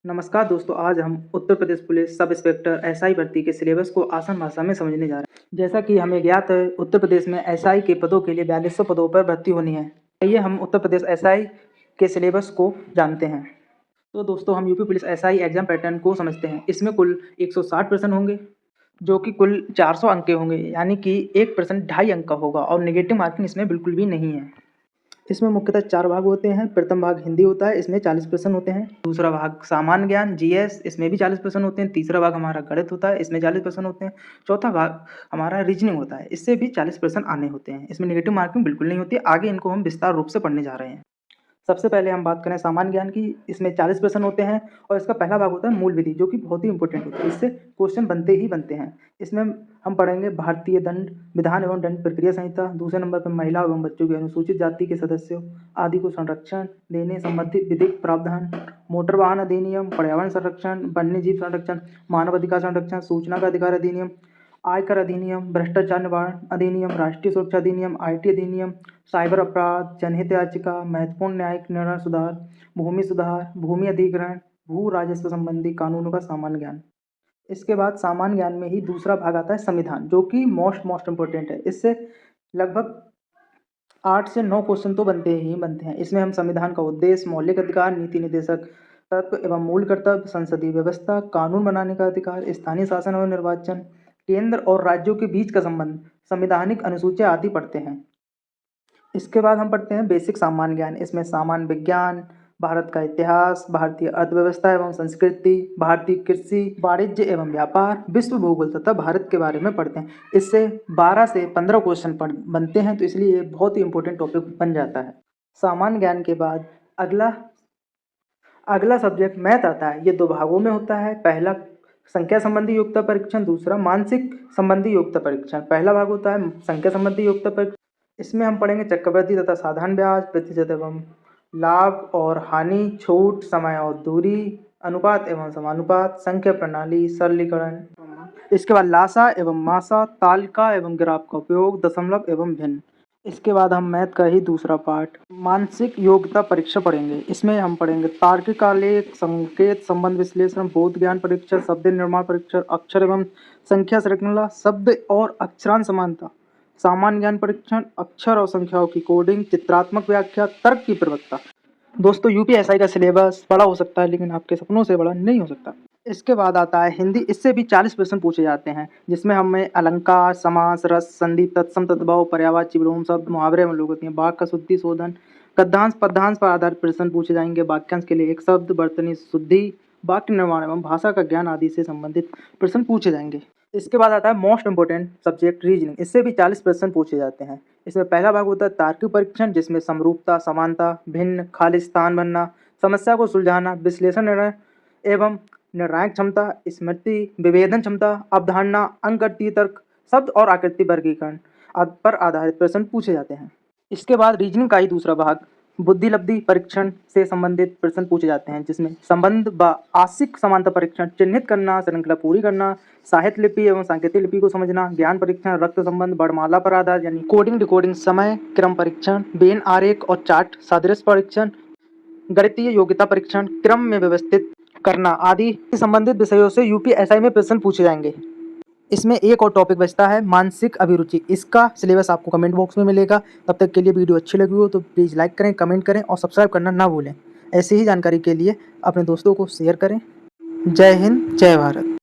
नमस्कार दोस्तों, आज हम Uttar Pradesh police sub inspector SI भर्ती के सिलेबस को आसान भाषा में समझने जा रहे हैं। जैसा कि हमें ज्ञात है, उत्तर प्रदेश में एसआई के पदों के लिए 4200 पदों पर भर्ती होनी है। आइए हम उत्तर प्रदेश एसआई के सिलेबस को जानते हैं। तो दोस्तों, हम UP police SI exam pattern को समझते हैं। इसमें कुल 160 प्रश्न होंगे, जो कि कुल 400 अंक के होंगे, यानी कि 1% 2.5 अंक का होगा और नेगेटिव मार्किंग इसमें बिल्कुल भी नहीं है। इसमें मुख्यतः 4 भाग होते हैं। प्रथम भाग हिंदी होता है, इसमें 40 प्रश्न होते हैं। दूसरा भाग सामान्य ज्ञान जीएस, इसमें भी 40 प्रश्न होते हैं। तीसरा भाग हमारा गणित होता है, इसमें 40 प्रश्न होते हैं। चौथा भाग हमारा रीजनिंग होता है, इससे भी 40 प्रश्न आने होते हैं। इसमें नेगेटिव मार्किंग बिल्कुल नहीं होती। आगे इनको हम विस्तार रूप से पढ़ने जा रहे हैं। सबसे पहले हम बात करें सामान्य ज्ञान की। इसमें 40 प्रश्न होते हैं और इसका पहला भाग होता है मूल विधि, जो कि बहुत ही इंपॉर्टेंट होता है। इससे क्वेश्चन बनते ही बनते हैं। इसमें हम पढ़ेंगे भारतीय दंड विधान एवं दंड प्रक्रिया संहिता। दूसरे नंबर पर महिला एवं बच्चों की अनुसूचित जाति के सदस्यों आदि को संरक्षण देने संबंधी विधिक प्रावधान, मोटर वाहन अधिनियम, पर्यावरण संरक्षण, वन्य जीव संरक्षण, मानव अधिकार संरक्षण, सूचना का अधिकार अधिनियम, आयकर अधिनियम, भ्रष्टाचार निवारण अधिनियम, राष्ट्रीय सुरक्षा अधिनियम, आईटी अधिनियम, साइबर अपराध, जनहित याचिका, महत्वपूर्ण न्यायिक निर्णय सुधार, भूमि सुधार, भूमि अधिग्रहण, भू राजस्व संबंधी कानूनों का सामान्य ज्ञान। इसके बाद सामान्य ज्ञान में ही दूसरा भाग आता है संविधान, जो कि मोस्ट इम्पोर्टेंट है। इससे लगभग 8 से 9 क्वेश्चन तो बनते ही बनते हैं। इसमें हम संविधान का उद्देश्य, मौलिक अधिकार, नीति निर्देशक तत्व एवं मूल कर्तव्य, संसदीय व्यवस्था, कानून बनाने का अधिकार, स्थानीय शासन एवं निर्वाचन, केंद्र और राज्यों के बीच का संबंध, संवैधानिक अनुसूचियाँ आदि पढ़ते हैं। इसके बाद हम पढ़ते हैं बेसिक सामान्य ज्ञान। इसमें सामान्य विज्ञान, भारत का इतिहास, भारतीय अर्थव्यवस्था एवं संस्कृति, भारतीय कृषि, वाणिज्य एवं व्यापार, विश्व भूगोल तथा भारत के बारे में पढ़ते हैं। इससे 12 से 15 क्वेश्चन बनते हैं, तो इसलिए ये बहुत ही इंपॉर्टेंट टॉपिक बन जाता है। सामान्य ज्ञान के बाद अगला सब्जेक्ट मैथ आता है। ये 2 भागों में होता है। पहला संख्या संबंधी योग्यता परीक्षण, दूसरा मानसिक संबंधी योग्यता परीक्षण। पहला भाग होता है संख्या संबंधी योग्यता परीक्षण। इसमें हम पढ़ेंगे चक्रवृद्धि तथा साधारण ब्याज, प्रतिशत एवं लाभ और हानि, छूट, समय और दूरी, अनुपात एवं समानुपात, संख्या प्रणाली, सरलीकरण। इसके बाद लासा एवं मासा, तालिका एवं ग्राफ का उपयोग, दशमलव एवं भिन्न। इसके बाद हम मैथ का ही दूसरा पार्ट मानसिक योग्यता परीक्षा पढ़ेंगे। इसमें हम पढ़ेंगे तार्किक आलेख, संकेत संबंध विश्लेषण, बोध ज्ञान परीक्षा, शब्द निर्माण परीक्षा, अक्षर एवं संख्या श्रृंखला, शब्द और अक्षरांश समानता, सामान्य ज्ञान परीक्षण, अक्षर और संख्याओं की कोडिंग, चित्रात्मक व्याख्या, तर्क की प्रवक्ता। दोस्तों, यूपीएसआई का सिलेबस बड़ा हो सकता है, लेकिन आपके सपनों से बड़ा नहीं हो सकता। इसके बाद आता है हिंदी। इससे भी 40 प्रश्न पूछे जाते हैं, जिसमें हमें अलंकार, समास, रस, संधि, तत्सम, तद्भव, पर्यायवाची विलोम शब्द, मुहावरे एवं लोकोक्ति, वाक्य का शुद्धि शोधन, गद्यांश पद्यांश पर आधारित प्रश्न पूछे जाएंगे। वाक्यांश के लिए एक शब्द, वर्तनी शुद्धि, वाक्य निर्माण एवं भाषा का ज्ञान आदि से संबंधित प्रश्न पूछे जाएंगे। इसके बाद आता है मोस्ट इंपोर्टेंट सब्जेक्ट रीजनिंग। इससे भी 40 प्रश्न पूछे जाते हैं। इसमें पहला भाग होता है तार्किक परीक्षण, जिसमें समरूपता, समानता, भिन्न, खाली स्थान बनना, समस्या को सुलझाना, विश्लेषण निर्णय एवं निर्णायक क्षमता, स्मृति, विभेदन क्षमता, अवधारणा, अंकगणितीय तर्क, शब्द और आकृति वर्गीकरण आदि पर आधारित प्रश्न पूछे जाते हैं। इसके बाद रीजनिंग का ही दूसरा भाग बुद्धिलब्धि परीक्षण से संबंधित प्रश्न पूछे जाते हैं, जिसमें संबंध व आंशिक समानता परीक्षण, चिन्हित करना, श्रृंखला पूरी करना, साहित्य लिपि एवं सांकेतिक लिपि को समझना, ज्ञान परीक्षण, रक्त संबंध, वर्णमाला पर आधार यानी कोडिंग डिकोडिंग, समय क्रम परीक्षण, वेन आरेख और चार्ट सादृश्य परीक्षण, गणितीय योग्यता परीक्षण, क्रम में व्यवस्थित करना आदि संबंधित विषयों से यूपीएसआई में प्रश्न पूछे जाएंगे। इसमें एक और टॉपिक बचता है मानसिक अभिरुचि। इसका सिलेबस आपको कमेंट बॉक्स में मिलेगा। तब तक के लिए वीडियो अच्छी लगी हो तो प्लीज़ लाइक करें, कमेंट करें और सब्सक्राइब करना ना भूलें। ऐसी ही जानकारी के लिए अपने दोस्तों को शेयर करें। जय हिंद, जय भारत।